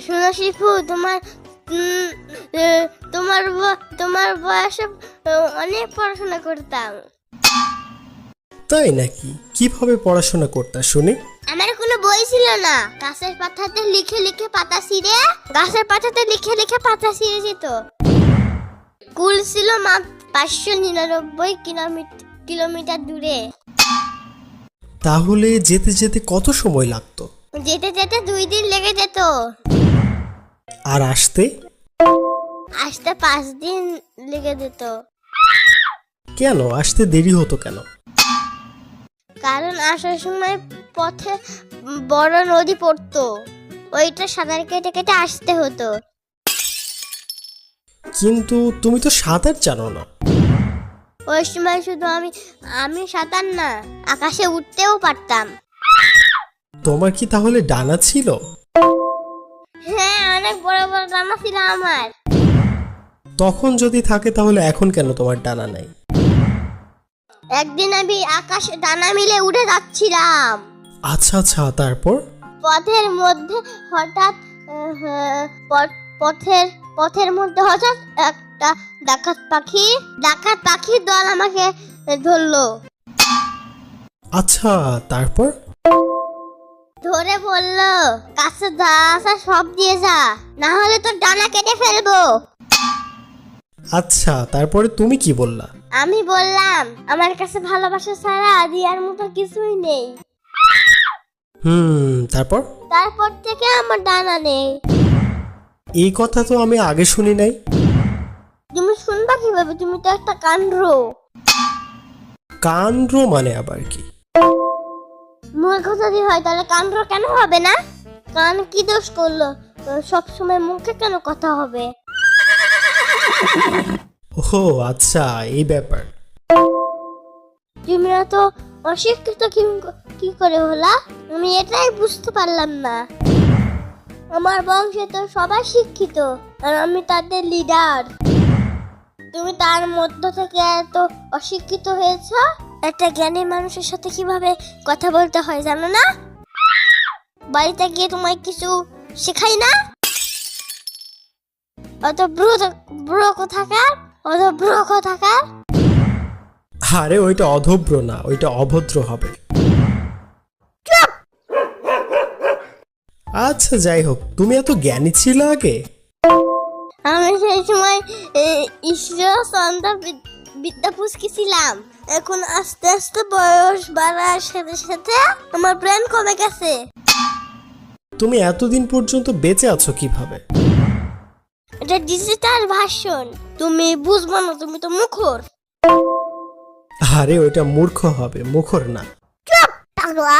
শোনো শিফু, উম, তোমার বয়সে অনেক পড়াশোনা করতাম। তাই নাকি? কিভাবে পড়াশোনা করতা শুনি? আমার কোনো বই ছিল না, গাছের পাতাতে লিখে লিখে পাতা ছিঁড়ে যেত। স্কুল ছিল মাত্র 599 কিলোমিটার দূরে। তাহলে যেতে যেতে কত সময় লাগতো? যেতে যেতে 2 দিন লেগে যেত। আর আসতে? আসতে 5 দিন লেগে যেত। কেন আসতে দেরি হতো কেন? কারণ আসার সময় পথে বড় নদী পড়তো, ওইটা সাঁতার কেটে কেটে আসতে হতো। কিন্তু তুমি তো সাঁতার জানো না। ওই সময় শুধু আমি সাঁতার না, আকাশে উঠতেও পারতাম। তোমার কি তাহলে ডানা ছিল? হ্যাঁ, অনেক বড় বড় ডানা ছিল আমার। তখন যদি থাকে তাহলে এখন কেন তোমার ডানা নাই? একদিন আমি আকাশে ডানা মিলে উড়ে যাচ্ছিলাম। আচ্ছা আচ্ছা, তারপর? পথের মধ্যে হঠাৎ পথের মধ্যে হঠাৎ একটা ডাকাত পাখির দল আমাকে ধরলো। আচ্ছা, তারপর? ধরে বললো, কাছে যা আসা সব দিয়ে যা, না হলে তোর ডানা কেটে ফেলবো। আচ্ছা, তারপরে তুমি কি বললা? আমি বললাম, আমার কাছে ভালোবাসা ছাড়া দেওয়ার মতো কিছুই নেই। তারপর? তারপর থেকে আমার ডানা নেই। এই কথা তো আমি আগে শুনি নাই। তুমি শুনবা কিভাবে? তুমি তো একটা কাণ্ড। কাণ্ড মানে আবার কি? মূর্খ যদি হয় তাহলে কাণ্ড কেন হবে না? কান কি দোষ করলো? সব সময় মুখে কেন কথা হবে? ও আচ্ছা, এই ব্যাপার। তুমি তো অশিক্ষিত কি করে হলা? আমি এটাই বুঝতে পারলাম না। আমার বংশে তো সবাই শিক্ষিত, আর আমি তাদের লিডার। তুমি তার মধ্য থেকে এত অশিক্ষিত হয়েছ। একটা জ্ঞানী মানুষের সাথে কিভাবে কথা বলতে হয় জানো না? বাড়িতে গিয়ে তোমায় কিছু শেখাই না? অত ব্রো কোথাকার। আরে ওইটা অধব্র না, ওইটা অভদ্র হবে। আচ্ছা যাই হোক, তুমি এত জ্ঞানী ছিল আগে? আমি সেই সময় ঈশ্বর চন্দ্র বিদ্যা পুষ্কিছিলাম। এখন আস্তে আস্তে বয়স বাড়ার সাথে সাথে আমার ব্রেন কমে গেছে। তুমি এতদিন পর্যন্ত বেঁচে আছো কিভাবে? এটা ডিজিটাল ভার্সন, তুমি বুঝবো না, তুমি তো মুখর। আরে ওইটা মূর্খ হবে, মুখর না। চুপ, টাকলা।